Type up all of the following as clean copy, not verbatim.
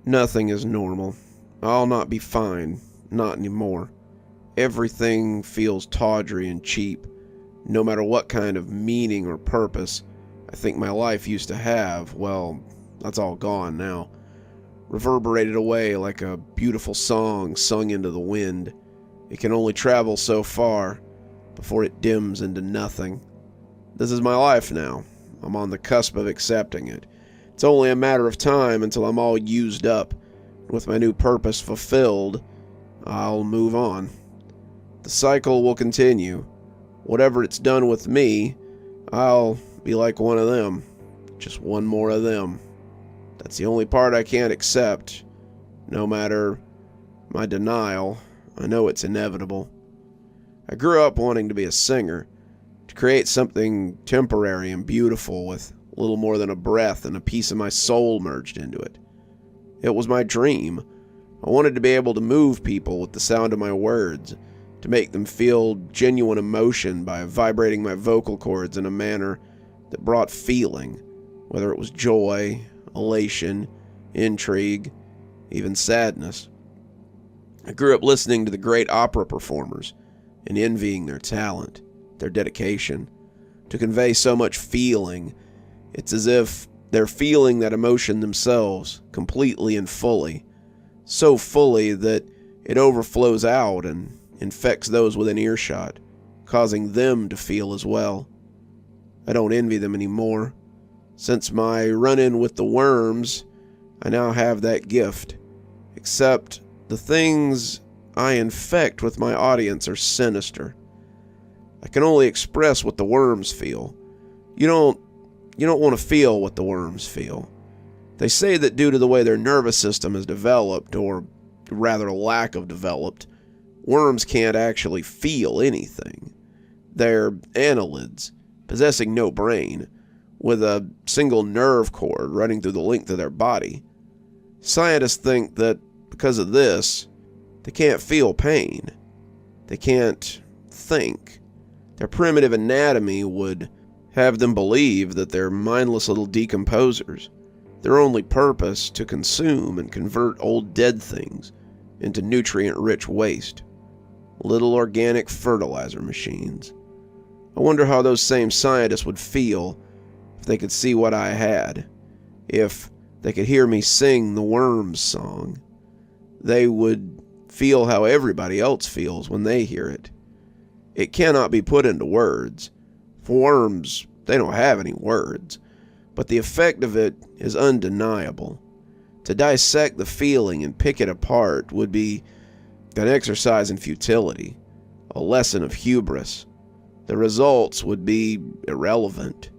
Nothing is normal. I'll not be fine. Not anymore. Everything feels tawdry and cheap. No matter what kind of meaning or purpose I think my life used to have, well, that's all gone now. Reverberated away like a beautiful song sung into the wind. It can only travel so far before it dims into nothing. This is my life now. I'm on the cusp of accepting it. It's only a matter of time until I'm all used up. With my new purpose fulfilled, I'll move on. The cycle will continue. Whatever it's done with me, I'll be like one of them. Just one more of them. That's the only part I can't accept. No matter my denial, I know it's inevitable. I grew up wanting to be a singer, to create something temporary and beautiful with little more than a breath and a piece of my soul merged into it. It was my dream. I wanted to be able to move people with the sound of my words, to make them feel genuine emotion by vibrating my vocal cords in a manner that brought feeling, whether it was joy, elation, intrigue, even sadness. I grew up listening to the great opera performers and envying their talent, their dedication, to convey so much feeling. It's as if they're feeling that emotion themselves, completely and fully, so fully that it overflows out and infects those within earshot, causing them to feel as well. I don't envy them anymore. Since my run-in with the worms, I now have that gift. Except the things I infect with my audience are sinister. I can only express what the worms feel. You don't want to feel what the worms feel. They say that due to the way their nervous system is developed, or rather lack of developed, worms can't actually feel anything. They're annelids, possessing no brain, with a single nerve cord running through the length of their body. Scientists think that because of this, they can't feel pain. They can't think. Their primitive anatomy would have them believe that they're mindless little decomposers, their only purpose to consume and convert old dead things into nutrient-rich waste. Little organic fertilizer machines. I wonder how those same scientists would feel if they could see what I had, if they could hear me sing the worms song. They would feel how everybody else feels when they hear it. It cannot be put into words. For worms, they don't have any words, but the effect of it is undeniable. To dissect the feeling and pick it apart would be an exercise in futility, a lesson of hubris. The results would be irrelevant.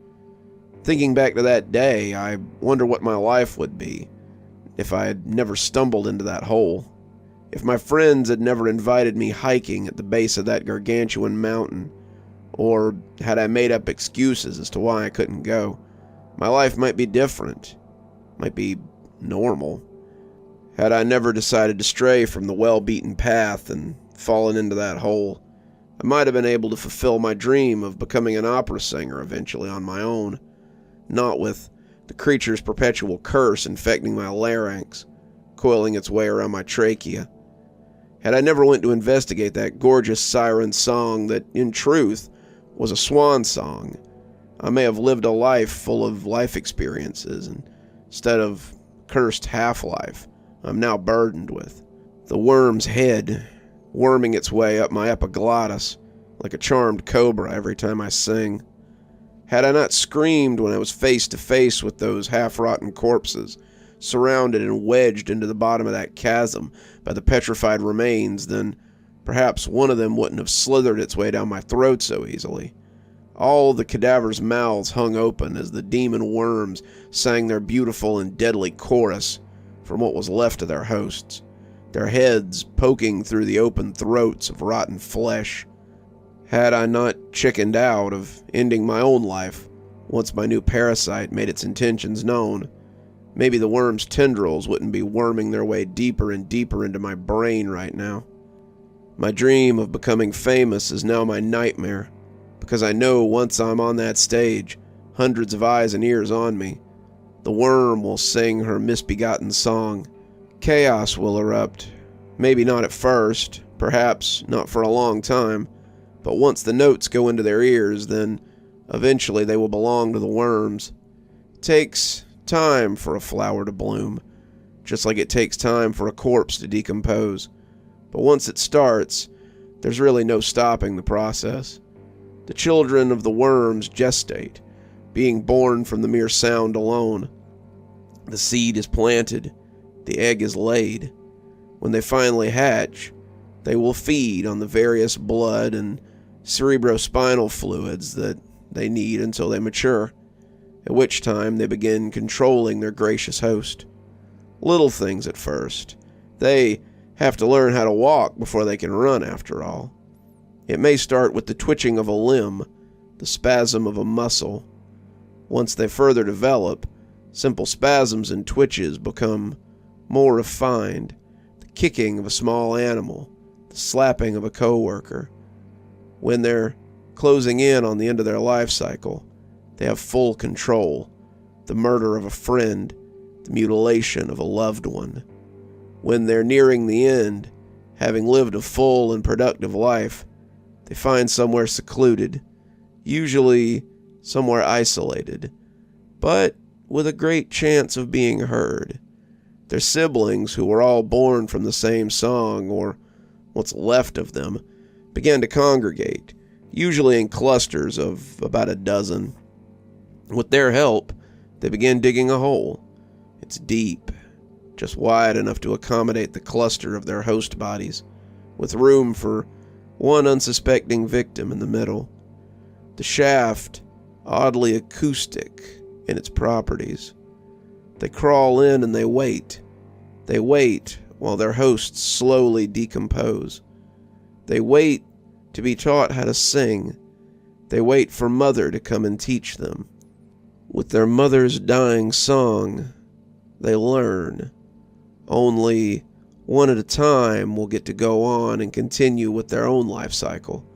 Thinking back to that day, I wonder what my life would be if I had never stumbled into that hole. If my friends had never invited me hiking at the base of that gargantuan mountain, or had I made up excuses as to why I couldn't go, my life might be different, might be normal. Had I never decided to stray from the well-beaten path and fallen into that hole, I might have been able to fulfill my dream of becoming an opera singer eventually on my own, not with the creature's perpetual curse infecting my larynx, coiling its way around my trachea. Had I never went to investigate that gorgeous siren song that, in truth, was a swan song, I may have lived a life full of life experiences instead of cursed half-life I'm now burdened with. The worm's head worming its way up my epiglottis like a charmed cobra every time I sing. Had I not screamed when I was face to face with those half-rotten corpses, surrounded and wedged into the bottom of that chasm by the petrified remains, then perhaps one of them wouldn't have slithered its way down my throat so easily. All the cadavers' mouths hung open as the demon worms sang their beautiful and deadly chorus from what was left of their hosts, their heads poking through the open throats of rotten flesh. Had I not chickened out of ending my own life once my new parasite made its intentions known, maybe the worm's tendrils wouldn't be worming their way deeper and deeper into my brain right now. My dream of becoming famous is now my nightmare, because I know once I'm on that stage, hundreds of eyes and ears on me, the worm will sing her misbegotten song, chaos will erupt. Maybe not at first, perhaps not for a long time, but once the notes go into their ears, then eventually they will belong to the worms. It takes time for a flower to bloom, just like it takes time for a corpse to decompose. But once it starts, there's really no stopping the process. The children of the worms gestate, being born from the mere sound alone. The seed is planted, the egg is laid. When they finally hatch, they will feed on the various blood and cerebrospinal fluids that they need until they mature, at which time they begin controlling their gracious host. Little things at first. They have to learn how to walk before they can run, after all. It may start with the twitching of a limb, the spasm of a muscle. Once they further develop, simple spasms and twitches become more refined, the kicking of a small animal, the slapping of a coworker. When they're closing in on the end of their life cycle, they have full control, the murder of a friend, the mutilation of a loved one. When they're nearing the end, having lived a full and productive life, they find somewhere secluded, usually somewhere isolated, but with a great chance of being heard. Their siblings, who were all born from the same song, or what's left of them, began to congregate, usually in clusters of about a dozen. With their help, they began digging a hole. It's deep, just wide enough to accommodate the cluster of their host bodies, with room for one unsuspecting victim in the middle. The shaft, oddly acoustic in its properties. They crawl in and they wait. They wait while their hosts slowly decompose. They wait to be taught how to sing. They wait for Mother to come and teach them. With their mother's dying song, they learn. Only one at a time will get to go on and continue with their own life cycle,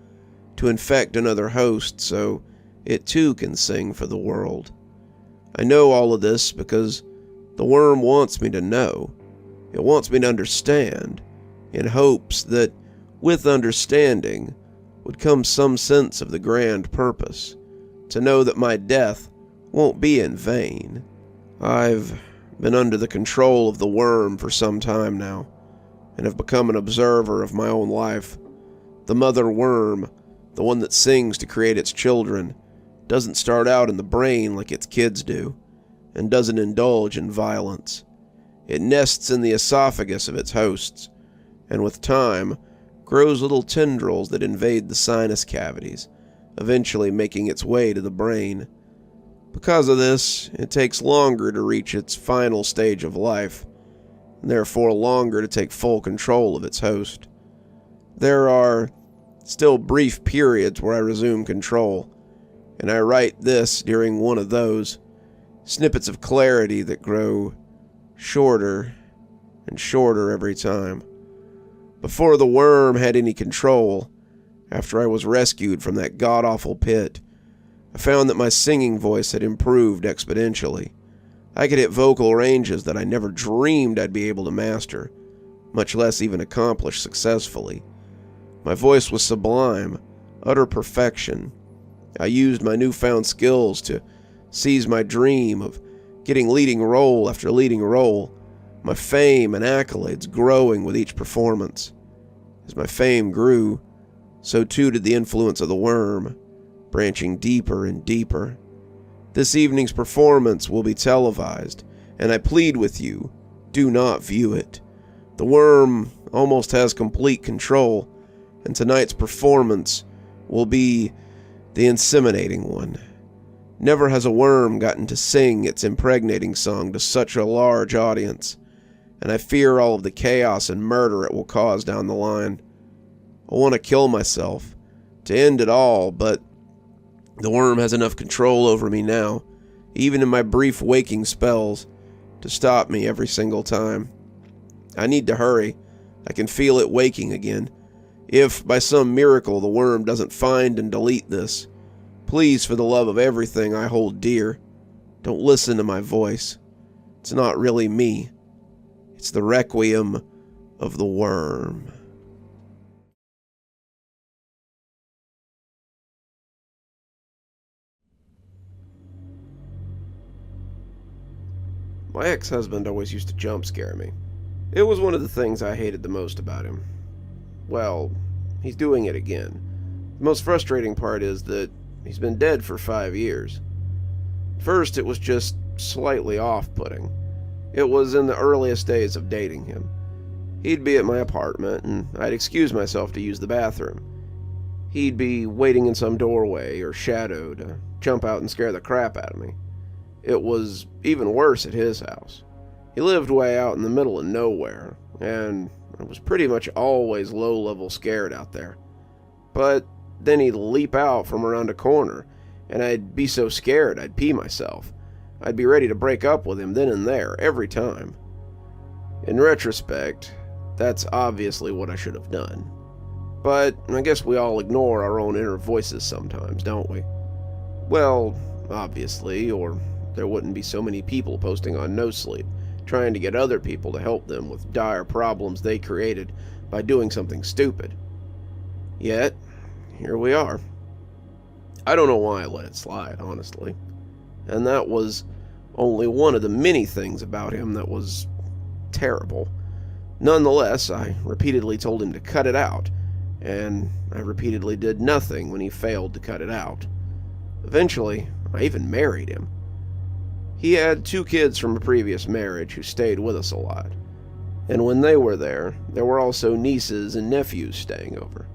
to infect another host so it too can sing for the world. I know all of this because the worm wants me to know. It wants me to understand, in hopes that with understanding would come some sense of the grand purpose, to know that my death won't be in vain. I've been under the control of the worm for some time now, and have become an observer of my own life. The mother worm, the one that sings to create its children, doesn't start out in the brain like its kids do, and doesn't indulge in violence. It nests in the esophagus of its hosts, and with time, grows little tendrils that invade the sinus cavities, eventually making its way to the brain. Because of this, it takes longer to reach its final stage of life, and therefore longer to take full control of its host. There are still brief periods where I resume control, and I write this during one of those, snippets of clarity that grow shorter and shorter every time. Before the worm had any control, after I was rescued from that god-awful pit, I found that my singing voice had improved exponentially. I could hit vocal ranges that I never dreamed I'd be able to master, much less even accomplish successfully. My voice was sublime, utter perfection. I used my newfound skills to seize my dream of getting leading role after leading role, my fame and accolades growing with each performance. As my fame grew, so too did the influence of the worm, branching deeper and deeper. This evening's performance will be televised, and I plead with you, do not view it. The worm almost has complete control, and tonight's performance will be the inseminating one. Never has a worm gotten to sing its impregnating song to such a large audience, and I fear all of the chaos and murder it will cause down the line. I want to kill myself, to end it all, but the worm has enough control over me now, even in my brief waking spells, to stop me every single time. I need to hurry. I can feel it waking again. If, by some miracle, the worm doesn't find and delete this, please, for the love of everything I hold dear, don't listen to my voice. It's not really me. It's the Requiem of the Worm. My ex-husband always used to jump scare me. It was one of the things I hated the most about him. Well, he's doing it again. The most frustrating part is that he's been dead for 5 years. First, it was just slightly off-putting. It was in the earliest days of dating him. He'd be at my apartment, and I'd excuse myself to use the bathroom. He'd be waiting in some doorway or shadow to jump out and scare the crap out of me. It was even worse at his house. He lived way out in the middle of nowhere, and I was pretty much always low-level scared out there. But then he'd leap out from around a corner, and I'd be so scared I'd pee myself. I'd be ready to break up with him then and there, every time. In retrospect, that's obviously what I should have done. But I guess we all ignore our own inner voices sometimes, don't we? Well, obviously, or there wouldn't be so many people posting on No Sleep, trying to get other people to help them with dire problems they created by doing something stupid. Yet, here we are. I don't know why I let it slide, honestly. And that was only one of the many things about him that was terrible. Nonetheless, I repeatedly told him to cut it out, and I repeatedly did nothing when he failed to cut it out. Eventually, I even married him. He had 2 kids from a previous marriage who stayed with us a lot. And when they were there were also nieces and nephews staying over.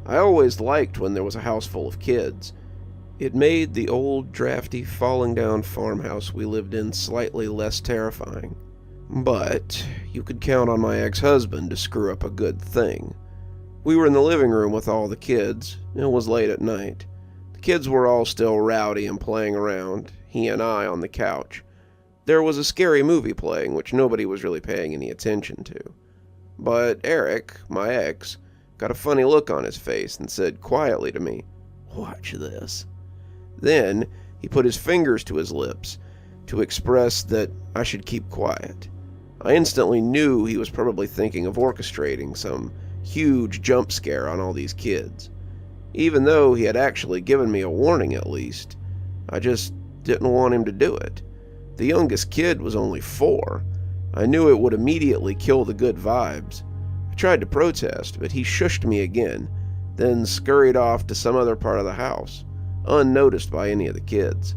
I always liked when there was a house full of kids. It made the old, drafty, falling-down farmhouse we lived in slightly less terrifying. But you could count on my ex-husband to screw up a good thing. We were in the living room with all the kids. It was late at night. The kids were all still rowdy and playing around, he and I on the couch. There was a scary movie playing, which nobody was really paying any attention to. But Eric, my ex, got a funny look on his face and said quietly to me, "Watch this." Then he put his fingers to his lips to express that I should keep quiet. I instantly knew he was probably thinking of orchestrating some huge jump scare on all these kids. Even though he had actually given me a warning at least, I just didn't want him to do it. The youngest kid was only 4. I knew it would immediately kill the good vibes. I tried to protest, but he shushed me again, then scurried off to some other part of the house, unnoticed by any of the kids.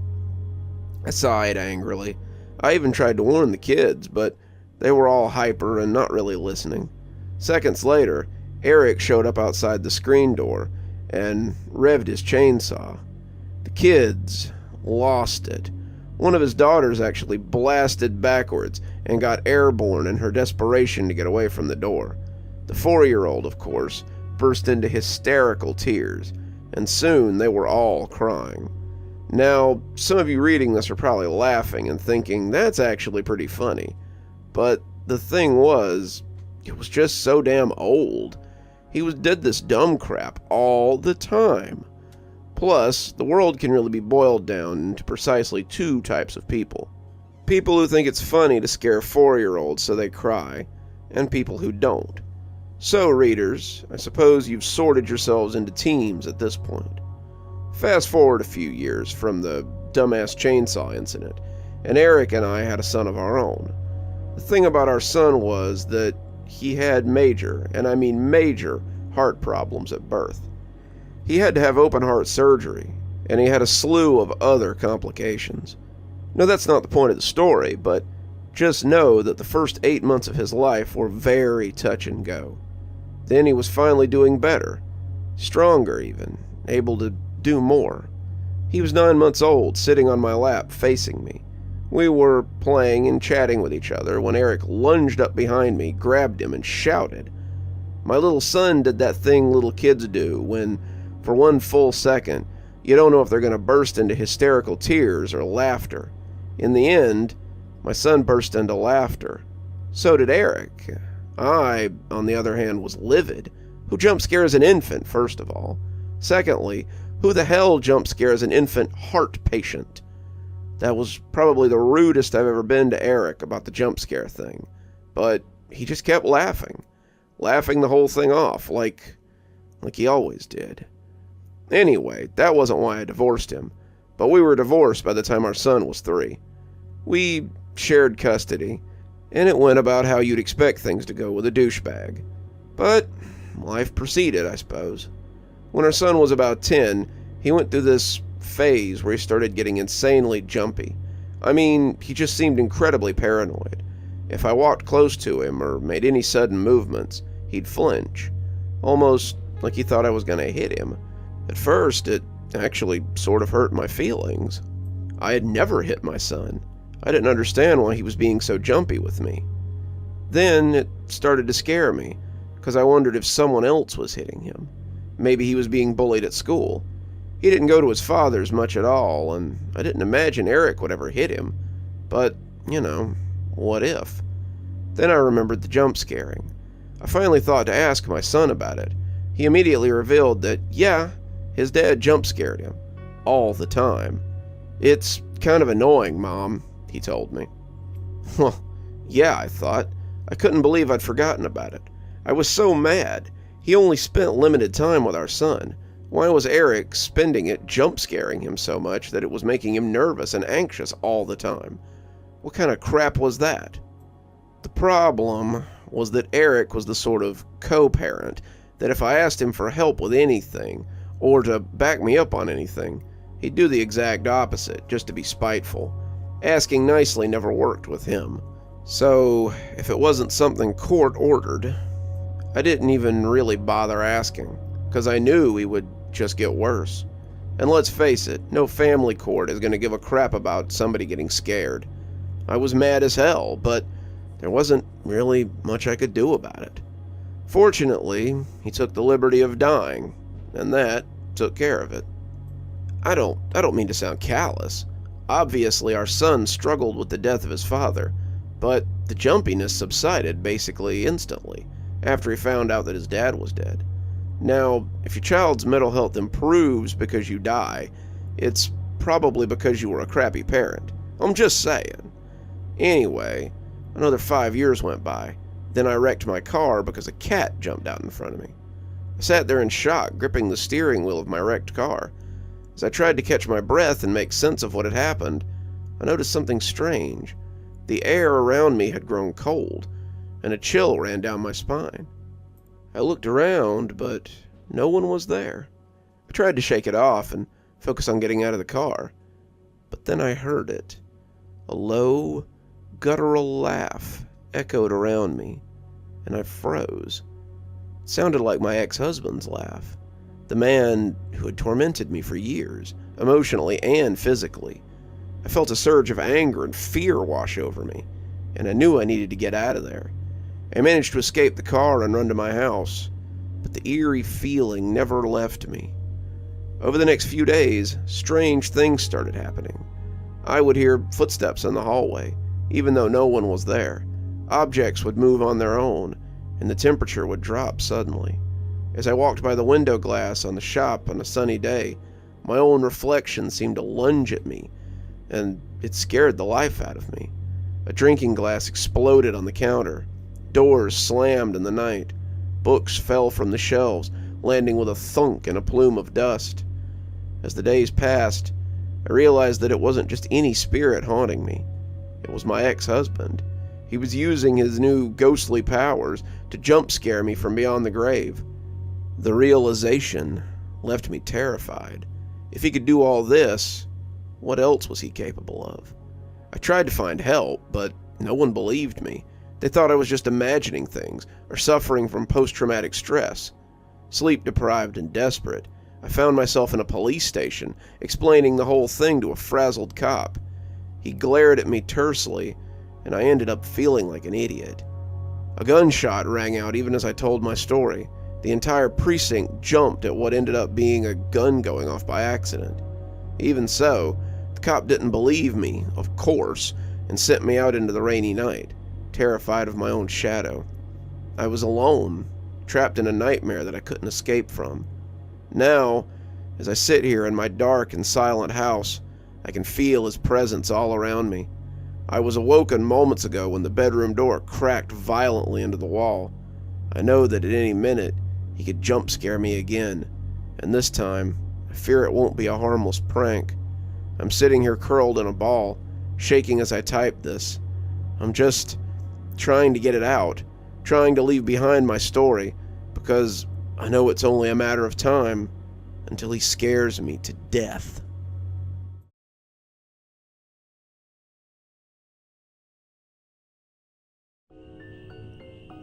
I sighed angrily. I even tried to warn the kids, but they were all hyper and not really listening. Seconds later, Eric showed up outside the screen door and revved his chainsaw. The kids lost it. One of his daughters actually blasted backwards and got airborne in her desperation to get away from the door. The 4-year-old, of course, burst into hysterical tears, and soon they were all crying. Now, some of you reading this are probably laughing and thinking that's actually pretty funny. But the thing was, it was just so damn old. He did this dumb crap all the time. Plus, the world can really be boiled down into precisely 2 types of people. People who think it's funny to scare 4-year-olds so they cry, and people who don't. So, readers, I suppose you've sorted yourselves into teams at this point. Fast forward a few years from the dumbass chainsaw incident, and Eric and I had a son of our own. The thing about our son was that he had major, and I mean major, heart problems at birth. He had to have open-heart surgery, and he had a slew of other complications. No, that's not the point of the story, but just know that the first 8 months of his life were very touch and go. Then he was finally doing better, stronger even, able to do more. He was 9 months old, sitting on my lap, facing me. We were playing and chatting with each other when Eric lunged up behind me, grabbed him, and shouted. My little son did that thing little kids do when, for one full second, you don't know if they're going to burst into hysterical tears or laughter. In the end, my son burst into laughter. So did Eric. I, on the other hand, was livid. Who jump scares an infant, first of all? Secondly, who the hell jump scares an infant heart patient? That was probably the rudest I've ever been to Eric about the jump scare thing. But he just kept laughing the whole thing off, like he always did. Anyway, that wasn't why I divorced him, but we were divorced by the time our son was 3. We shared custody, and it went about how you'd expect things to go with a douchebag. But life proceeded, I suppose. When our son was about 10, he went through this phase where he started getting insanely jumpy. I mean, he just seemed incredibly paranoid. If I walked close to him or made any sudden movements, he'd flinch, almost like he thought I was going to hit him. At first, it actually sort of hurt my feelings. I had never hit my son. I didn't understand why he was being so jumpy with me. Then it started to scare me, because I wondered if someone else was hitting him. Maybe he was being bullied at school. He didn't go to his father's much at all, and I didn't imagine Eric would ever hit him. But, what if? Then I remembered the jump scaring. I finally thought to ask my son about it. He immediately revealed that, yeah, his dad jump scared him. All the time. "It's kind of annoying, Mom," he told me. Well, yeah, I thought. I couldn't believe I'd forgotten about it. I was so mad. He only spent limited time with our son. Why was Eric spending it jump scaring him so much that it was making him nervous and anxious all the time? What kind of crap was that? The problem was that Eric was the sort of co-parent that if I asked him for help with anything, or to back me up on anything, he'd do the exact opposite, just to be spiteful. Asking nicely never worked with him. So, if it wasn't something court-ordered, I didn't even really bother asking, because I knew he would just get worse. And let's face it, no family court is going to give a crap about somebody getting scared. I was mad as hell, but there wasn't really much I could do about it. Fortunately, he took the liberty of dying, and that took care of it. I don't mean to sound callous. Obviously, our son struggled with the death of his father, but the jumpiness subsided basically instantly after he found out that his dad was dead. Now, if your child's mental health improves because you die, it's probably because you were a crappy parent. I'm just saying. Anyway, another 5 years went by. Then I wrecked my car because a cat jumped out in front of me. I sat there in shock, gripping the steering wheel of my wrecked car. As I tried to catch my breath and make sense of what had happened, I noticed something strange. The air around me had grown cold, and a chill ran down my spine. I looked around, but no one was there. I tried to shake it off and focus on getting out of the car. But then I heard it. A low, guttural laugh echoed around me, and I froze. It sounded like my ex-husband's laugh. The man who had tormented me for years, emotionally and physically. I felt a surge of anger and fear wash over me, and I knew I needed to get out of there. I managed to escape the car and run to my house, but the eerie feeling never left me. Over the next few days, strange things started happening. I would hear footsteps in the hallway, even though no one was there. Objects would move on their own, and the temperature would drop suddenly. As I walked by the window glass on the shop on a sunny day, my own reflection seemed to lunge at me, and it scared the life out of me. A drinking glass exploded on the counter. Doors slammed in the night. Books fell from the shelves, landing with a thunk and a plume of dust. As the days passed, I realized that it wasn't just any spirit haunting me. It was my ex-husband. He was using his new ghostly powers to jump scare me from beyond the grave. The realization left me terrified. If he could do all this, what else was he capable of? I tried to find help, but no one believed me. They thought I was just imagining things or suffering from post-traumatic stress. Sleep-deprived and desperate, I found myself in a police station explaining the whole thing to a frazzled cop. He glared at me tersely, and I ended up feeling like an idiot. A gunshot rang out even as I told my story. The entire precinct jumped at what ended up being a gun going off by accident. Even so, the cop didn't believe me, of course, and sent me out into the rainy night, terrified of my own shadow. I was alone, trapped in a nightmare that I couldn't escape from. Now, as I sit here in my dark and silent house, I can feel his presence all around me. I was awoken moments ago when the bedroom door cracked violently into the wall. I know that at any minute he could jump scare me again, and this time I fear it won't be a harmless prank. I'm sitting here curled in a ball, shaking as I type this. I'm just trying to get it out, trying to leave behind my story, because I know it's only a matter of time until he scares me to death.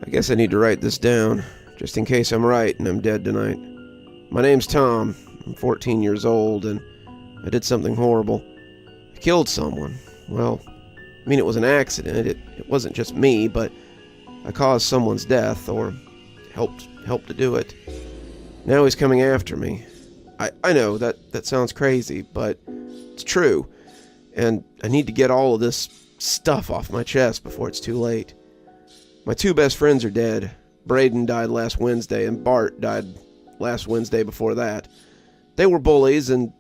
I guess I need to write this down, just in case I'm right and I'm dead tonight. My name's Tom. I'm 14 years old, and I did something horrible. I killed someone. Well, I mean, it was an accident. It wasn't just me, but I caused someone's death, or helped to do it. Now he's coming after me. I know that sounds crazy, but it's true, and I need to get all of this stuff off my chest before it's too late. My two best friends are dead. Braden died last Wednesday, and Bart died last Wednesday before that. They were bullies, and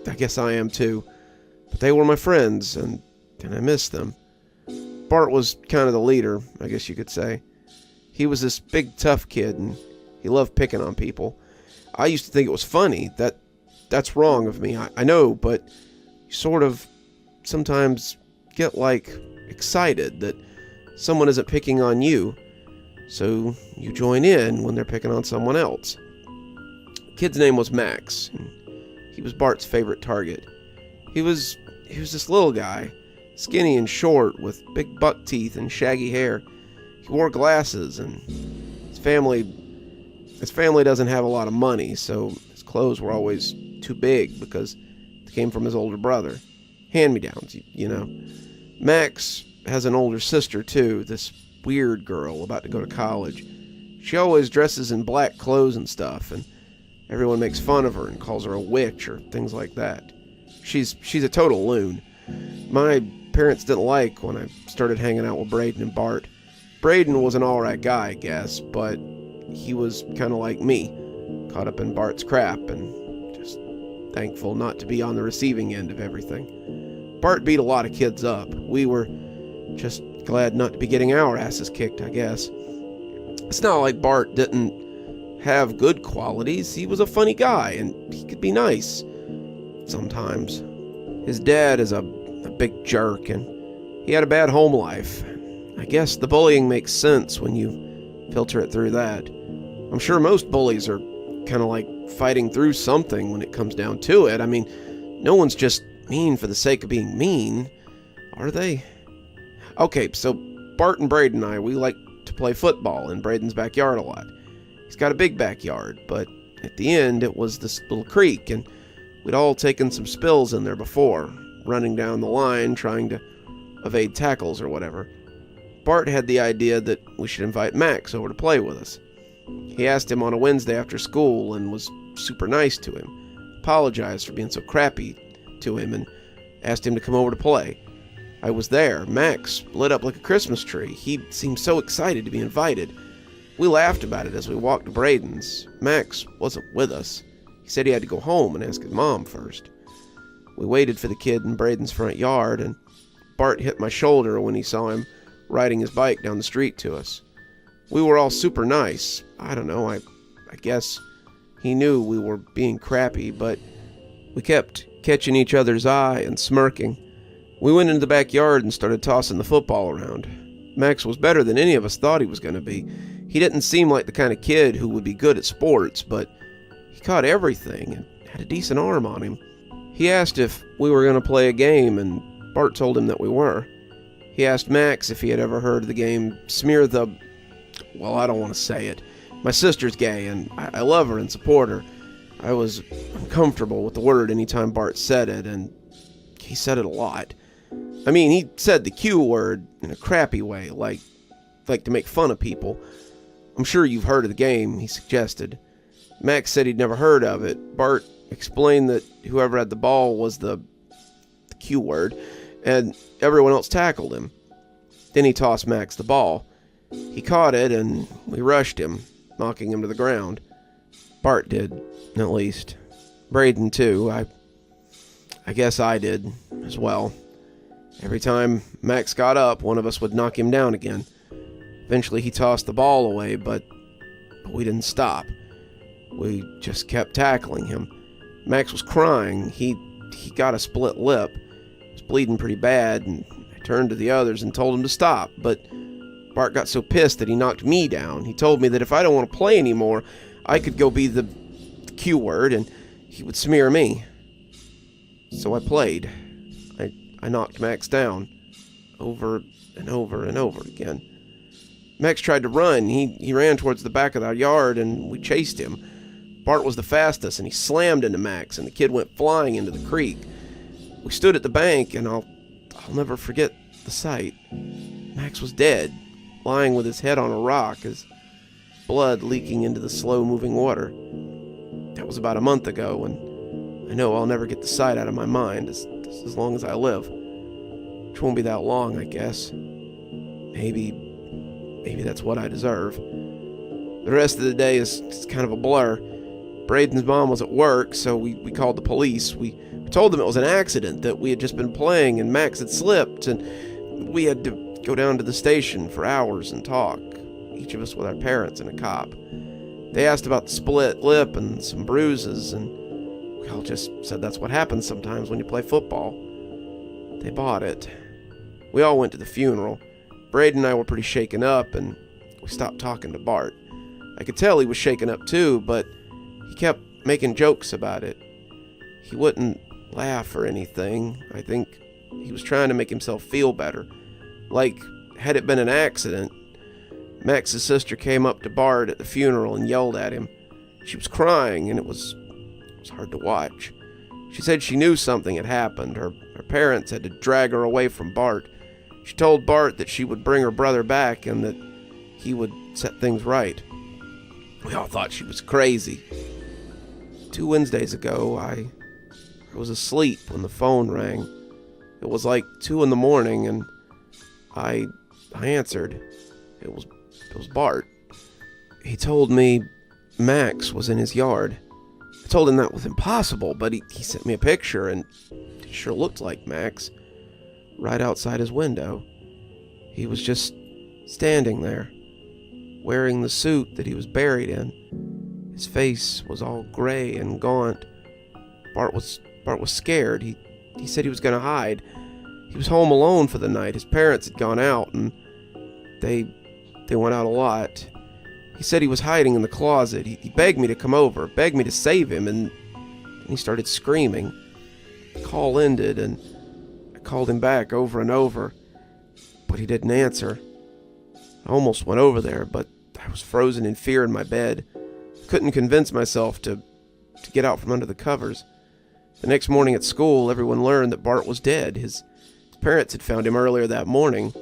I guess I am too, but they were my friends, and I miss them. Bart was kind of the leader, I guess you could say. He was this big, tough kid, and he loved picking on people. I used to think it was funny. That's wrong of me, I know, but you sort of sometimes get, excited that someone isn't picking on you, so you join in when they're picking on someone else. The kid's name was Max, and he was Bart's favorite target. He was this little guy, skinny and short, with big buck teeth and shaggy hair. He wore glasses, and his family doesn't have a lot of money, so his clothes were always too big because they came from his older brother. Hand-me-downs, you know. Max has an older sister, too, this weird girl about to go to college. She always dresses in black clothes and stuff, and everyone makes fun of her and calls her a witch or things like that. She's a total loon. My parents didn't like when I started hanging out with Braden and Bart. Braden was an alright guy, I guess, but he was kind of like me, caught up in Bart's crap and just thankful not to be on the receiving end of everything. Bart beat a lot of kids up. We were just glad not to be getting our asses kicked, I guess. It's not like Bart didn't have good qualities. He was a funny guy, and he could be nice sometimes. His dad is a big jerk, and he had a bad home life. I guess the bullying makes sense when you filter it through that. I'm sure most bullies are kind of like fighting through something when it comes down to it. I mean, no one's just mean for the sake of being mean, are they? Okay, so Bart and Braden and I, we like to play football in Braden's backyard a lot. He's got a big backyard, but at the end it was this little creek, and we'd all taken some spills in there before, running down the line trying to evade tackles or whatever. Bart had the idea that we should invite Max over to play with us. He asked him on a Wednesday after school and was super nice to him, apologized for being so crappy to him, and asked him to come over to play. I was there. Max lit up like a Christmas tree. He seemed so excited to be invited. We laughed about it as we walked to Braden's. Max wasn't with us. He said he had to go home and ask his mom first. We waited for the kid in Braden's front yard, and Bart hit my shoulder when he saw him riding his bike down the street to us. We were all super nice. I don't know, I guess he knew we were being crappy, but we kept catching each other's eye and smirking. We went into the backyard and started tossing the football around. Max was better than any of us thought he was going to be. He didn't seem like the kind of kid who would be good at sports, but he caught everything and had a decent arm on him. He asked if we were going to play a game, and Bart told him that we were. He asked Max if he had ever heard of the game Smeer the... Well, I don't want to say it. My sister's gay, and I love her and support her. I was uncomfortable with the word anytime Bart said it, and he said it a lot. I mean, he said the Q word in a crappy way, like to make fun of people. I'm sure you've heard of the game, he suggested. Max said he'd never heard of it. Bart explained that whoever had the ball was the Q word, and everyone else tackled him. Then he tossed Max the ball. He caught it, and we rushed him, knocking him to the ground. Bart did, at least. Braden, too. I guess I did, as well. Every time Max got up, one of us would knock him down again. Eventually he tossed the ball away, but we didn't stop. We just kept tackling him. Max was crying. He got a split lip. He was bleeding pretty bad, and I turned to the others and told him to stop, but Bart got so pissed that he knocked me down. He told me that if I don't want to play anymore, I could go be the Q word, and he would smear me. So I played. I knocked Max down, over and over and over again. Max tried to run. He ran towards the back of our yard, and we chased him. Bart was the fastest, and he slammed into Max, and the kid went flying into the creek. We stood at the bank, and I'll never forget the sight. Max was dead, lying with his head on a rock, his blood leaking into the slow-moving water. That was about a month ago, and I know I'll never get the sight out of my mind as long as I live. Which won't be that long, I guess. Maybe that's what I deserve. The rest of the day is kind of a blur. Braden's mom was at work, so we called the police. We told them it was an accident, that we had just been playing and Max had slipped, and we had to go down to the station for hours and talk, each of us with our parents and a cop. They asked about the split lip and some bruises, and we all just said that's what happens sometimes when you play football. They bought it. We all went to the funeral. Braden and I were pretty shaken up, and we stopped talking to Bart. I could tell he was shaken up too, but he kept making jokes about it. He wouldn't laugh or anything. I think he was trying to make himself feel better. Like, had it been an accident, Max's sister came up to Bart at the funeral and yelled at him. She was crying, and it was hard to watch. She said she knew something had happened. Her parents had to drag her away from Bart. She told Bart that she would bring her brother back and that he would set things right. We all thought she was crazy. 2 Wednesdays ago, I was asleep when the phone rang. It was like 2 in the morning, and I answered. It was Bart. He told me Max was in his yard. I told him that was impossible, but he sent me a picture, and it sure looked like Max. Right outside his window. He was just standing there, wearing the suit that he was buried in. His face was all gray and gaunt. Bart was scared. He said he was going to hide. He was home alone for the night. His parents had gone out, and they went out a lot. He said he was hiding in the closet. He begged me to come over, begged me to save him, and he started screaming. The call ended, and I called him back over and over, but he didn't answer. I almost went over there, but I was frozen in fear in my bed. Couldn't convince myself to get out from under the covers. The next morning at school, everyone learned that Bart was dead. His parents had found him earlier that morning.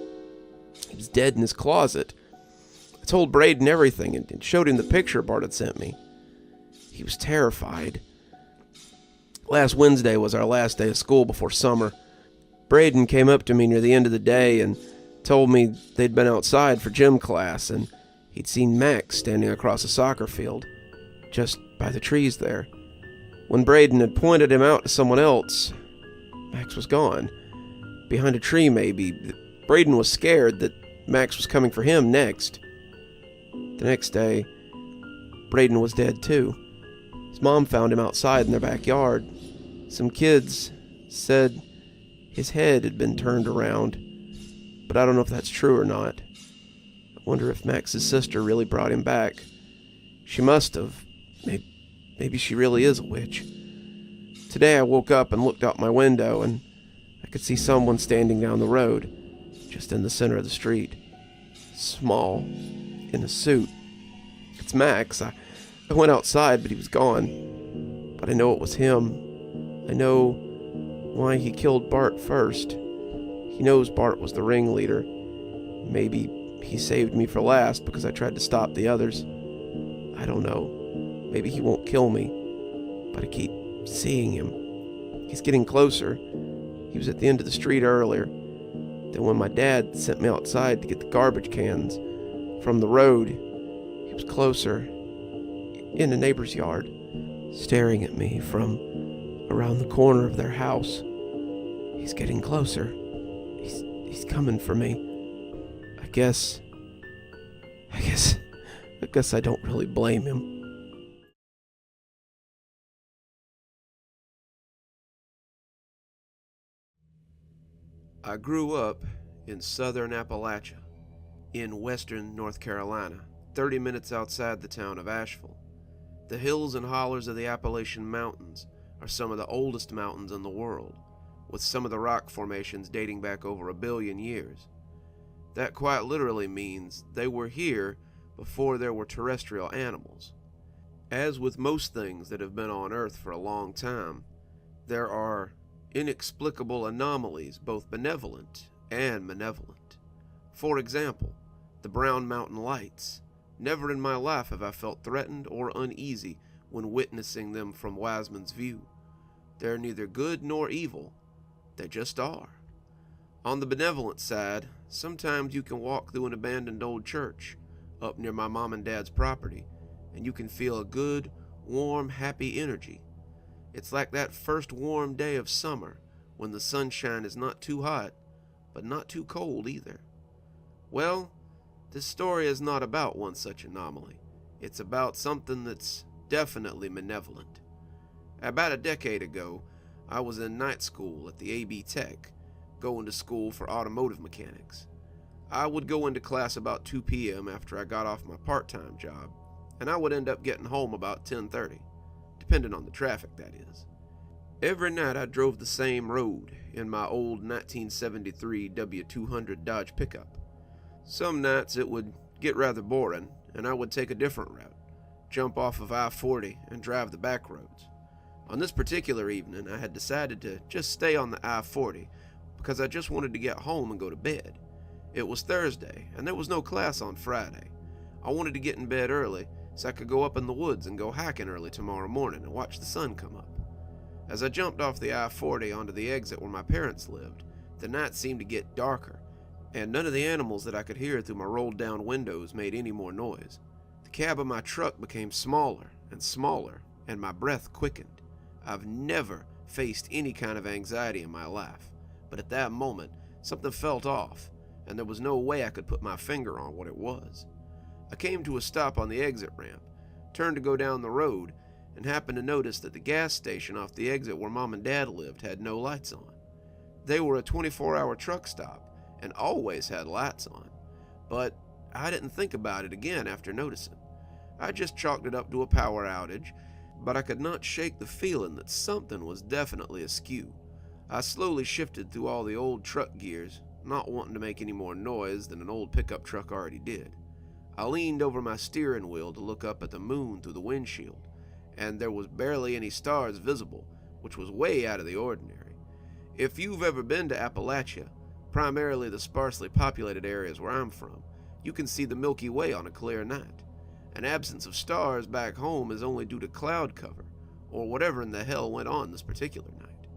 He was dead in his closet. I told Braden everything and showed him the picture Bart had sent me. He was terrified. Last Wednesday was our last day of school before summer. Braden came up to me near the end of the day and told me they'd been outside for gym class and he'd seen Max standing across a soccer field, just by the trees there. When Braden had pointed him out to someone else, Max was gone. Behind a tree, maybe. Braden was scared that Max was coming for him next. The next day, Braden was dead too. His mom found him outside in their backyard. Some kids said his head had been turned around, but I don't know if that's true or not. I wonder if Max's sister really brought him back. She must have. Maybe she really is a witch. Today I woke up and looked out my window and I could see someone standing down the road, just in the center of the street. Small, in a suit. It's Max. I went outside, but he was gone. But I know it was him. I know why he killed Bart first. He knows Bart was the ringleader. Maybe he saved me for last because I tried to stop the others. I don't know. Maybe he won't kill me, but I keep seeing him. He's getting closer. He was at the end of the street earlier. Then when my dad sent me outside to get the garbage cans from the road, he was closer, in a neighbor's yard, staring at me from around the corner of their house. He's getting closer. He's coming for me. I guess I don't really blame him. I grew up in southern Appalachia, in western North Carolina, 30 minutes outside the town of Asheville. The hills and hollers of the Appalachian Mountains are some of the oldest mountains in the world, with some of the rock formations dating back over 1 billion years. That quite literally means they were here before there were terrestrial animals. As with most things that have been on Earth for a long time, there are inexplicable anomalies, both benevolent and malevolent. For example, the Brown Mountain Lights. Never in my life have I felt threatened or uneasy when witnessing them from Wiseman's view. They're neither good nor evil, they just are. On the benevolent side, sometimes you can walk through an abandoned old church up near my mom and dad's property, and you can feel a good, warm, happy energy. It's like that first warm day of summer when the sunshine is not too hot, but not too cold either. Well, this story is not about one such anomaly. It's about something that's definitely malevolent. About a decade ago, I was in night school at the AB Tech, going to school for automotive mechanics. I would go into class about 2 p.m. after I got off my part-time job, and I would end up getting home about 10:30. Depending on the traffic, that is. Every night I drove the same road in my old 1973 W200 Dodge pickup. Some nights it would get rather boring, and I would take a different route, jump off of I-40 and drive the back roads. On this particular evening, I had decided to just stay on the I-40 because I just wanted to get home and go to bed. It was Thursday, and there was no class on Friday. I wanted to get in bed early so I could go up in the woods and go hiking early tomorrow morning and watch the sun come up. As I jumped off the I-40 onto the exit where my parents lived, the night seemed to get darker, and none of the animals that I could hear through my rolled down windows made any more noise. The cab of my truck became smaller and smaller, and my breath quickened. I've never faced any kind of anxiety in my life, but at that moment, something felt off, and there was no way I could put my finger on what it was. I came to a stop on the exit ramp, turned to go down the road, and happened to notice that the gas station off the exit where Mom and Dad lived had no lights on. They were a 24-hour truck stop and always had lights on, but I didn't think about it again after noticing. I just chalked it up to a power outage, but I could not shake the feeling that something was definitely askew. I slowly shifted through all the old truck gears, not wanting to make any more noise than an old pickup truck already did. I leaned over my steering wheel to look up at the moon through the windshield, and there was barely any stars visible, which was way out of the ordinary. If you've ever been to Appalachia, primarily the sparsely populated areas where I'm from, you can see the Milky Way on a clear night. An absence of stars back home is only due to cloud cover, or whatever in the hell went on this particular night.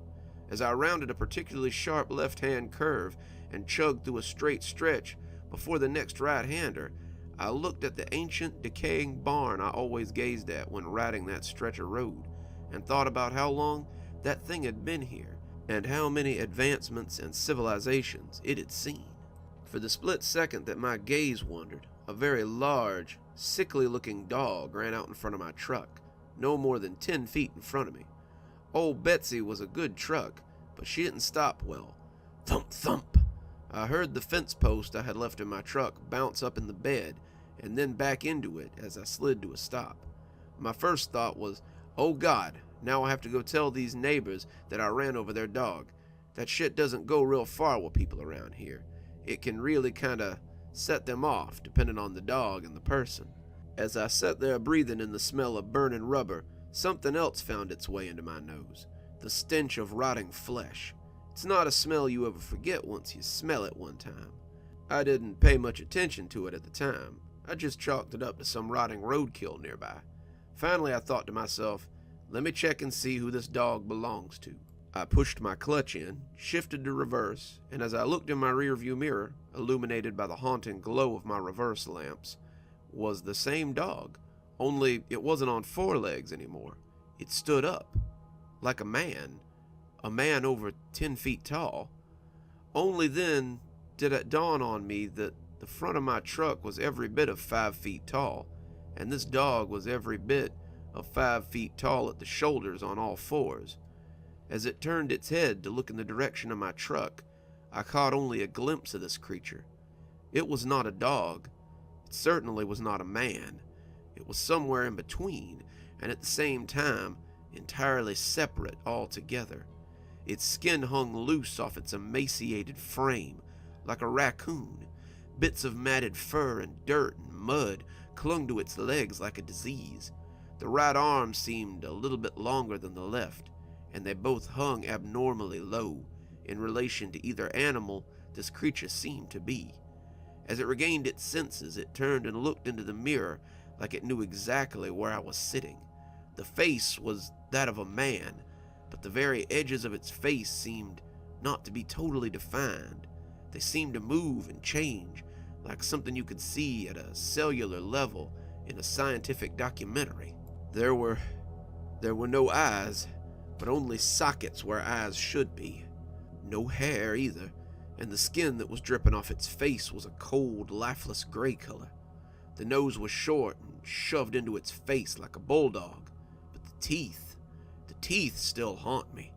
As I rounded a particularly sharp left-hand curve and chugged through a straight stretch before the next right-hander, I looked at the ancient, decaying barn I always gazed at when riding that stretch of road, and thought about how long that thing had been here, and how many advancements and civilizations it had seen. For the split second that my gaze wandered, a very large, sickly-looking dog ran out in front of my truck, no more than 10 feet in front of me. Old Betsy was a good truck, but she didn't stop well. Thump, thump! I heard the fence post I had left in my truck bounce up in the bed, and then back into it as I slid to a stop. My first thought was, oh God, now I have to go tell these neighbors that I ran over their dog. That shit doesn't go real far with people around here. It can really kinda set them off, depending on the dog and the person. As I sat there breathing in the smell of burning rubber, something else found its way into my nose. The stench of rotting flesh. It's not a smell you ever forget once you smell it one time. I didn't pay much attention to it at the time. I just chalked it up to some rotting roadkill nearby. Finally, I thought to myself, let me check and see who this dog belongs to. I pushed my clutch in, shifted to reverse, and as I looked in my rearview mirror, illuminated by the haunting glow of my reverse lamps, was the same dog, only it wasn't on 4 legs anymore. It stood up, like a man over 10 feet tall. Only then did it dawn on me that the front of my truck was every bit of 5 feet tall, and this dog was every bit of 5 feet tall at the shoulders on all fours. As it turned its head to look in the direction of my truck, I caught only a glimpse of this creature. It was not a dog. It certainly was not a man. It was somewhere in between, and at the same time, entirely separate altogether. Its skin hung loose off its emaciated frame, like a raccoon. Bits of matted fur and dirt and mud clung to its legs like a disease. The right arm seemed a little bit longer than the left, and they both hung abnormally low in relation to either animal this creature seemed to be. As it regained its senses, it turned and looked into the mirror like it knew exactly where I was sitting. The face was that of a man, but the very edges of its face seemed not to be totally defined. They seemed to move and change, like something you could see at a cellular level in a scientific documentary. There were no eyes, but only sockets where eyes should be. No hair either, and the skin that was dripping off its face was a cold, lifeless gray color. The nose was short and shoved into its face like a bulldog, but the teeth still haunt me.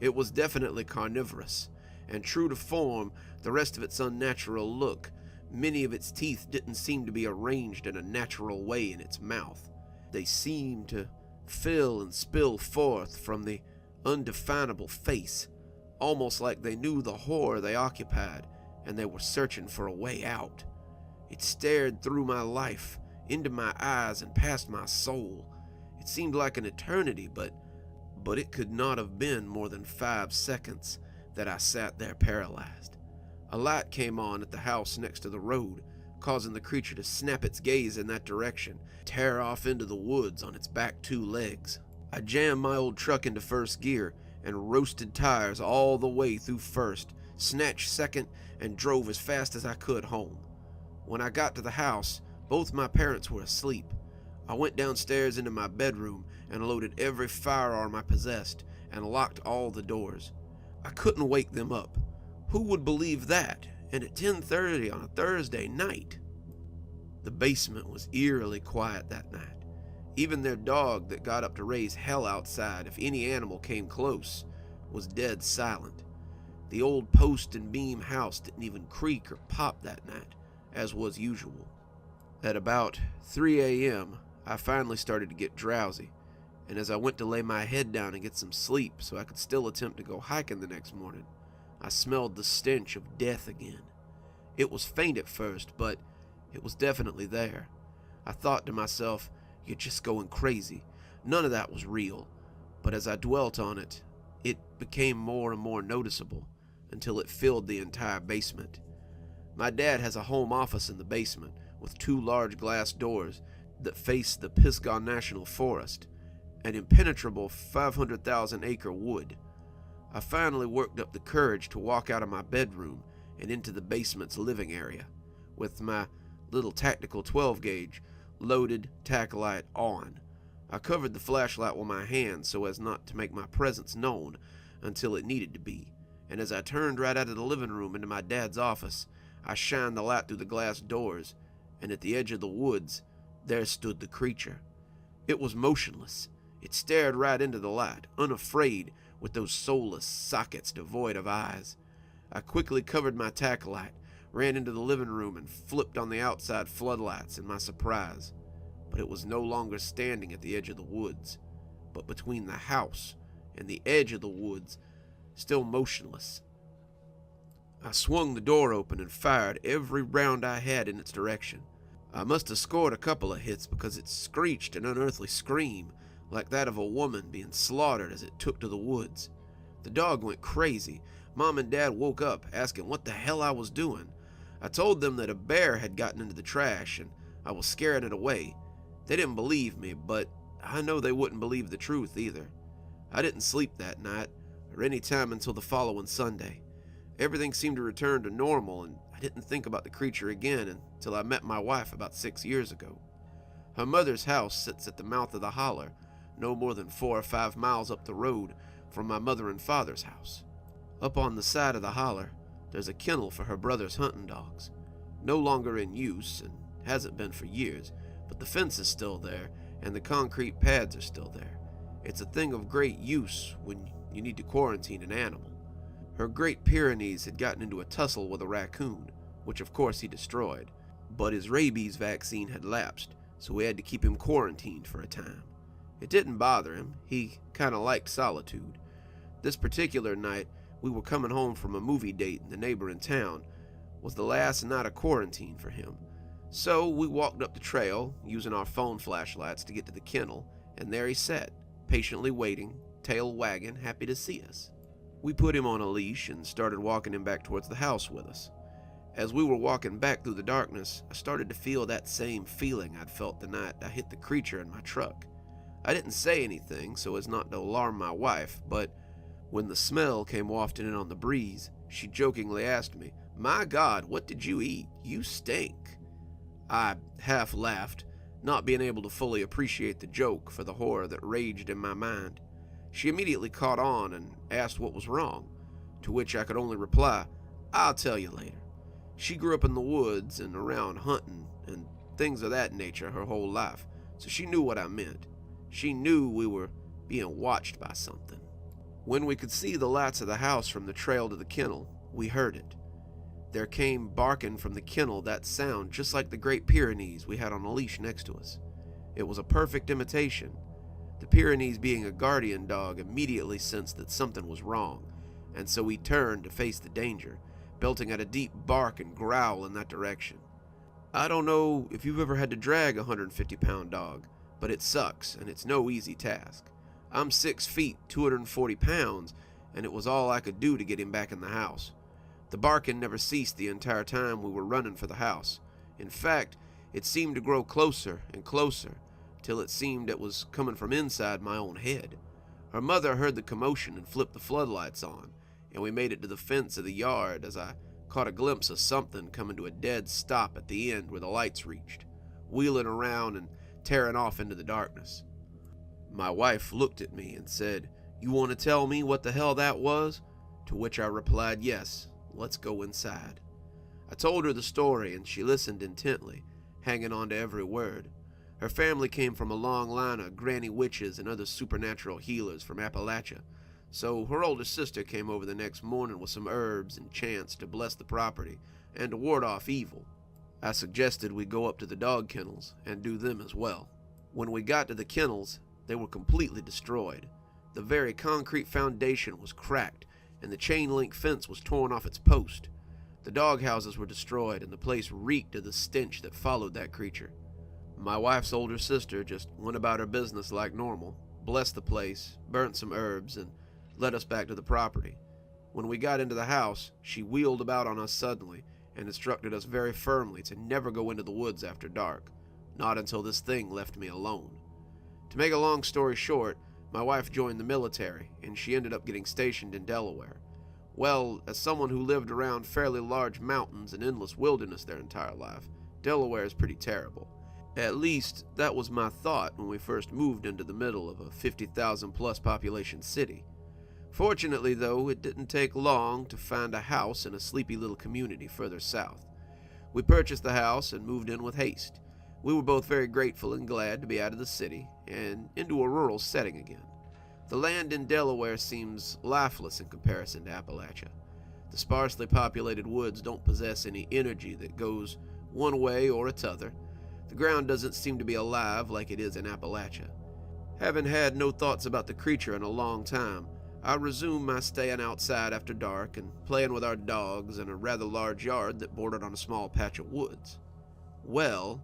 It was definitely carnivorous, and true to form, the rest of its unnatural look, many of its teeth didn't seem to be arranged in a natural way in its mouth. They seemed to fill and spill forth from the undefinable face, almost like they knew the horror they occupied and they were searching for a way out. It stared through my life, into my eyes and past my soul. It seemed like an eternity, but it could not have been more than 5 seconds that I sat there paralyzed. A light came on at the house next to the road, causing the creature to snap its gaze in that direction, tear off into the woods on its back 2 legs. I jammed my old truck into first gear and roasted tires all the way through first, snatched second, and drove as fast as I could home. When I got to the house, both my parents were asleep. I went downstairs into my bedroom and loaded every firearm I possessed and locked all the doors. I couldn't wake them up. Who would believe that? And at 10:30 on a Thursday night? The basement was eerily quiet that night. Even their dog that got up to raise hell outside if any animal came close was dead silent. The old post and beam house didn't even creak or pop that night, as was usual. At about 3 a.m., I finally started to get drowsy, and as I went to lay my head down and get some sleep so I could still attempt to go hiking the next morning, I smelled the stench of death again. It was faint at first, but it was definitely there. I thought to myself, you're just going crazy. None of that was real. But as I dwelt on it, it became more and more noticeable until it filled the entire basement. My dad has a home office in the basement with 2 large glass doors that face the Pisgah National Forest, an impenetrable 500,000-acre wood. I finally worked up the courage to walk out of my bedroom and into the basement's living area, with my little tactical 12-gauge loaded, tack light on. I covered the flashlight with my hand so as not to make my presence known until it needed to be, and as I turned right out of the living room into my dad's office, I shined the light through the glass doors, and at the edge of the woods, there stood the creature. It was motionless. It stared right into the light, unafraid, with those soulless sockets devoid of eyes. I quickly covered my tack light, ran into the living room, and flipped on the outside floodlights in my surprise. But it was no longer standing at the edge of the woods, but between the house and the edge of the woods, still motionless. I swung the door open and fired every round I had in its direction. I must have scored a couple of hits because it screeched an unearthly scream, like that of a woman being slaughtered as it took to the woods. The dog went crazy. Mom and Dad woke up asking what the hell I was doing. I told them that a bear had gotten into the trash and I was scaring it away. They didn't believe me, but I know they wouldn't believe the truth either. I didn't sleep that night or any time until the following Sunday. Everything seemed to return to normal, and I didn't think about the creature again until I met my wife about 6 years ago. Her mother's house sits at the mouth of the holler, no more than 4 or 5 miles up the road from my mother and father's house. Up on the side of the holler, there's a kennel for her brother's hunting dogs. No longer in use, and hasn't been for years, but the fence is still there, and the concrete pads are still there. It's a thing of great use when you need to quarantine an animal. Her Great Pyrenees had gotten into a tussle with a raccoon, which of course he destroyed, but his rabies vaccine had lapsed, so we had to keep him quarantined for a time. It didn't bother him, he kinda liked solitude. This particular night, we were coming home from a movie date in the neighboring town, was the last night of quarantine for him. So we walked up the trail, using our phone flashlights to get to the kennel, and there he sat, patiently waiting, tail wagging, happy to see us. We put him on a leash and started walking him back towards the house with us. As we were walking back through the darkness, I started to feel that same feeling I'd felt the night I hit the creature in my truck. I didn't say anything so as not to alarm my wife, but when the smell came wafting in on the breeze, she jokingly asked me, "My God, what did you eat? You stink." I half laughed, not being able to fully appreciate the joke for the horror that raged in my mind. She immediately caught on and asked what was wrong, to which I could only reply, "I'll tell you later." She grew up in the woods and around hunting and things of that nature her whole life, so she knew what I meant. She knew we were being watched by something. When we could see the lights of the house from the trail to the kennel, we heard it. There came barking from the kennel that sound just like the Great Pyrenees we had on a leash next to us. It was a perfect imitation. The Pyrenees, being a guardian dog, immediately sensed that something was wrong, and so he turned to face the danger, belting out a deep bark and growl in that direction. I don't know if you've ever had to drag a 150-pound dog, but it sucks, and it's no easy task. I'm 6 feet, 240 pounds, and it was all I could do to get him back in the house. The barking never ceased the entire time we were running for the house. In fact, it seemed to grow closer and closer, till it seemed it was coming from inside my own head. Her mother heard the commotion and flipped the floodlights on, and we made it to the fence of the yard as I caught a glimpse of something coming to a dead stop at the end where the lights reached, wheeling around and tearing off into the darkness. My wife looked at me and said, "You want to tell me what the hell that was?" To which I replied, "Yes, let's go inside." I told her the story and she listened intently, hanging on to every word. Her family came from a long line of granny witches and other supernatural healers from Appalachia, so her older sister came over the next morning with some herbs and chants to bless the property and to ward off evil. I suggested we go up to the dog kennels and do them as well. When we got to the kennels, they were completely destroyed. The very concrete foundation was cracked, and the chain-link fence was torn off its post. The dog houses were destroyed, and the place reeked of the stench that followed that creature. My wife's older sister just went about her business like normal, blessed the place, burnt some herbs, and led us back to the property. When we got into the house, she wheeled about on us suddenly and instructed us very firmly to never go into the woods after dark, not until this thing left me alone. To make a long story short, my wife joined the military, and she ended up getting stationed in Delaware. Well, as someone who lived around fairly large mountains and endless wilderness their entire life, Delaware is pretty terrible. At least, that was my thought when we first moved into the middle of a 50,000 plus population city. Fortunately, though, it didn't take long to find a house in a sleepy little community further south. We purchased the house and moved in with haste. We were both very grateful and glad to be out of the city and into a rural setting again. The land in Delaware seems lifeless in comparison to Appalachia. The sparsely populated woods don't possess any energy that goes one way or t'other. The ground doesn't seem to be alive like it is in Appalachia. Having had no thoughts about the creature in a long time, I resumed my staying outside after dark and playing with our dogs in a rather large yard that bordered on a small patch of woods. Well,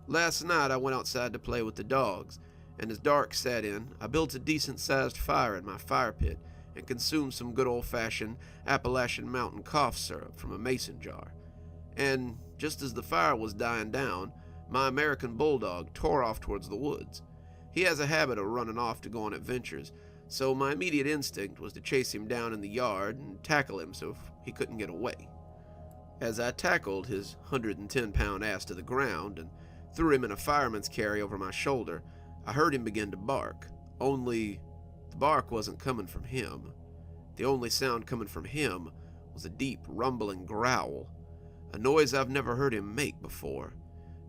last night I went outside to play with the dogs, and as dark set in, I built a decent-sized fire in my fire pit and consumed some good old-fashioned Appalachian mountain cough syrup from a mason jar. And just as the fire was dying down, my American bulldog tore off towards the woods. He has a habit of running off to go on adventures, so my immediate instinct was to chase him down in the yard and tackle him so he couldn't get away. As I tackled his 110-pound ass to the ground and threw him in a fireman's carry over my shoulder, I heard him begin to bark, only the bark wasn't coming from him. The only sound coming from him was was a deep, rumbling growl, a noise I've never heard him make before.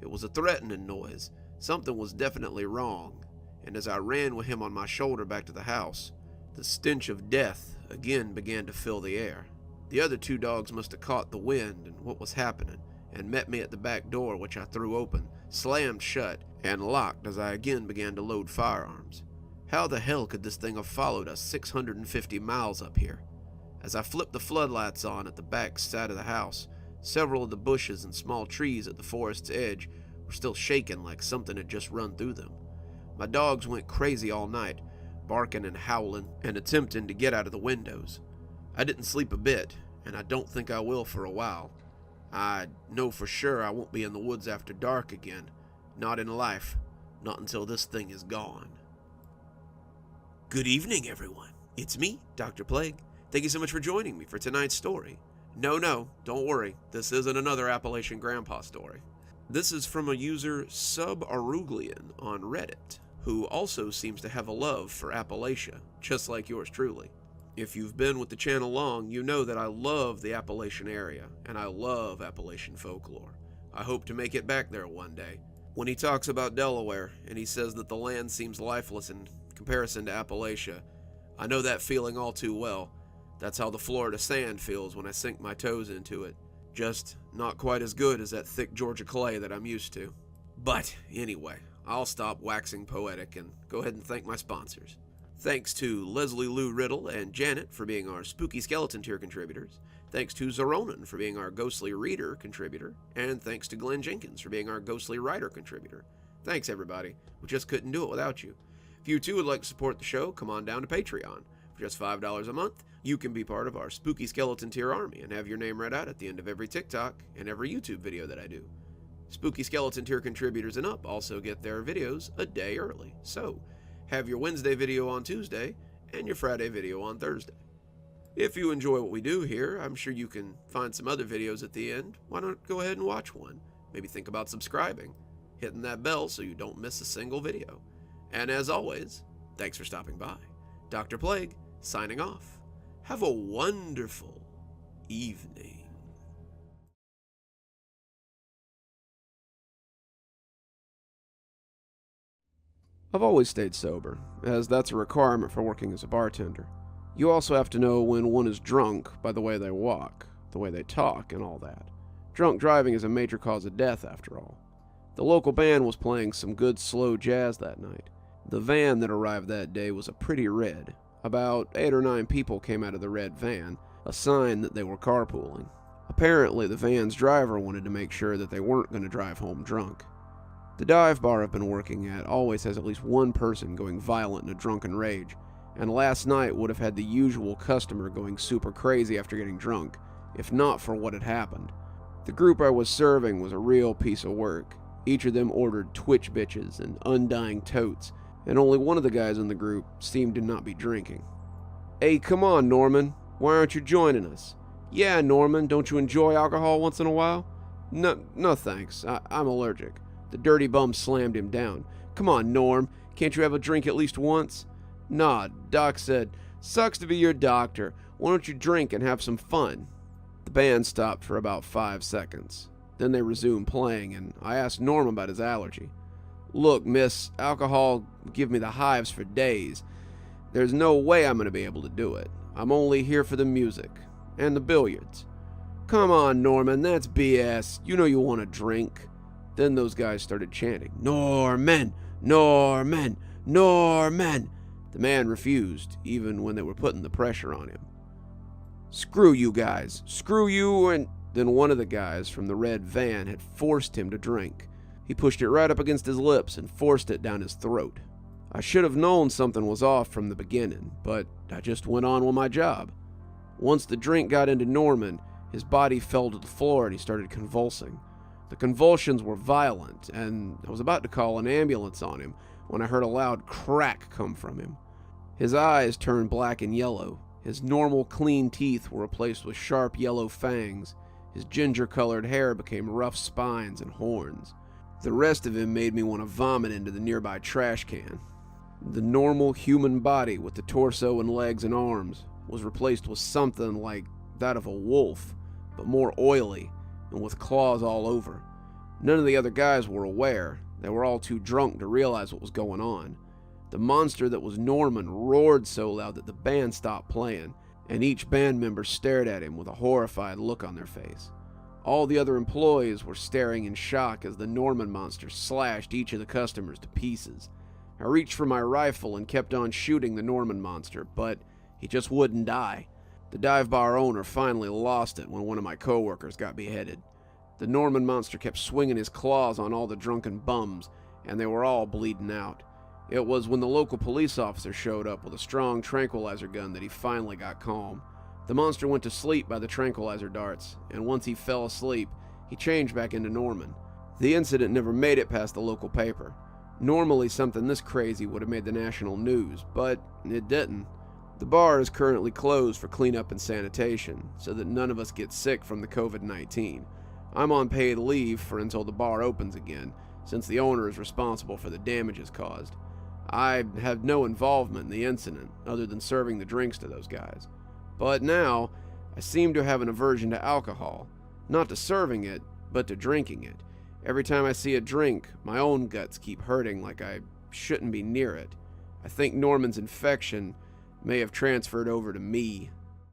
It was a threatening noise. Something was definitely wrong, and as I ran with him on my shoulder back to the house, the stench of death again began to fill the air. The other 2 dogs must have caught the wind and what was happening, and met me at the back door, which I threw open, slammed shut, and locked as I again began to load firearms. How the hell could this thing have followed us 650 miles up here? As I flipped the floodlights on at the back side of the house, several of the bushes and small trees at the forest's edge were still shaking like something had just run through them. My dogs went crazy all night, barking and howling and attempting to get out of the windows. I didn't sleep a bit, and I don't think I will for a while. I know for sure I won't be in the woods after dark again. Not in life. Not until this thing is gone. Good evening, everyone. It's me, Dr. Plague. Thank you so much for joining me for tonight's story. No, don't worry. This isn't another Appalachian Grandpa story. This is from a user Subaruligan on Reddit, who also seems to have a love for Appalachia, just like yours truly. If you've been with the channel long, you know that I love the Appalachian area, and I love Appalachian folklore. I hope to make it back there one day. When he talks about Delaware, and he says that the land seems lifeless in comparison to Appalachia, I know that feeling all too well. That's how the Florida sand feels when I sink my toes into it. Just not quite as good as that thick Georgia clay that I'm used to. But anyway, I'll stop waxing poetic and go ahead and thank my sponsors. Thanks to Leslie Lou Riddle and Janet for being our Spooky Skeleton tier contributors. Thanks to Zeronin for being our Ghostly Reader contributor. And thanks to Glenn Jenkins for being our Ghostly Writer contributor. Thanks, everybody. We just couldn't do it without you. If you too would like to support the show, come on down to Patreon. For just $5 a month, you can be part of our Spooky Skeleton tier army and have your name read out at the end of every TikTok and every YouTube video that I do. Spooky Skeleton tier contributors and up also get their videos a day early. So, have your Wednesday video on Tuesday and your Friday video on Thursday. If you enjoy what we do here, I'm sure you can find some other videos at the end. Why not go ahead and watch one? Maybe think about subscribing, hitting that bell so you don't miss a single video. And as always, thanks for stopping by. Dr. Plague, signing off. Have a wonderful evening. I've always stayed sober, as that's a requirement for working as a bartender. You also have to know when one is drunk by the way they walk, the way they talk, and all that. Drunk driving is a major cause of death, after all. The local band was playing some good slow jazz that night. The van that arrived that day was a pretty red. About 8 or 9 people came out of the red van, a sign that they were carpooling. Apparently, the van's driver wanted to make sure that they weren't going to drive home drunk. The dive bar I've been working at always has at least one person going violent in a drunken rage, and last night would have had the usual customer going super crazy after getting drunk, if not for what had happened. The group I was serving was a real piece of work. Each of them ordered Twitch bitches and undying totes, and only one of the guys in the group seemed to not be drinking. Hey, come on, Norman. Why aren't you joining us? Yeah, Norman, don't you enjoy alcohol once in a while? No thanks. I'm allergic. The dirty bum slammed him down. Come on, Norm. Can't you have a drink at least once? Nah, Doc said, sucks to be your doctor. Why don't you drink and have some fun? The band stopped for about 5 seconds. Then they resumed playing, and I asked Norm about his allergy. Look, miss, alcohol give me the hives for days. There's no way I'm going to be able to do it. I'm only here for the music. And the billiards. Come on, Norman, that's BS. You know you want to drink. Then those guys started chanting, Norman! Norman! Norman! The man refused, even when they were putting the pressure on him. Screw you guys. Screw you and... Then one of the guys from the red van had forced him to drink. He pushed it right up against his lips and forced it down his throat. I should have known something was off from the beginning, but I just went on with my job. Once the drink got into Norman, his body fell to the floor and he started convulsing. The convulsions were violent, and I was about to call an ambulance on him when I heard a loud crack come from him. His eyes turned black and yellow. His normal clean teeth were replaced with sharp yellow fangs. His ginger-colored hair became rough spines and horns. The rest of him made me want to vomit into the nearby trash can. The normal human body with the torso and legs and arms was replaced with something like that of a wolf, but more oily and with claws all over. None of the other guys were aware. They were all too drunk to realize what was going on. The monster that was Norman roared so loud that the band stopped playing, and each band member stared at him with a horrified look on their face. All the other employees were staring in shock as the Norman monster slashed each of the customers to pieces. I reached for my rifle and kept on shooting the Norman monster, but he just wouldn't die. The dive bar owner finally lost it when one of my coworkers got beheaded. The Norman monster kept swinging his claws on all the drunken bums, and they were all bleeding out. It was when the local police officer showed up with a strong tranquilizer gun that he finally got calm. The monster went to sleep by the tranquilizer darts, and once he fell asleep, he changed back into Norman. The incident never made it past the local paper. Normally something this crazy would have made the national news, but it didn't. The bar is currently closed for cleanup and sanitation, so that none of us get sick from the COVID-19. I'm on paid leave for until the bar opens again, since the owner is responsible for the damages caused. I have no involvement in the incident, other than serving the drinks to those guys. But now, I seem to have an aversion to alcohol. Not to serving it, but to drinking it. Every time I see a drink, my own guts keep hurting like I shouldn't be near it. I think Norman's infection may have transferred over to me.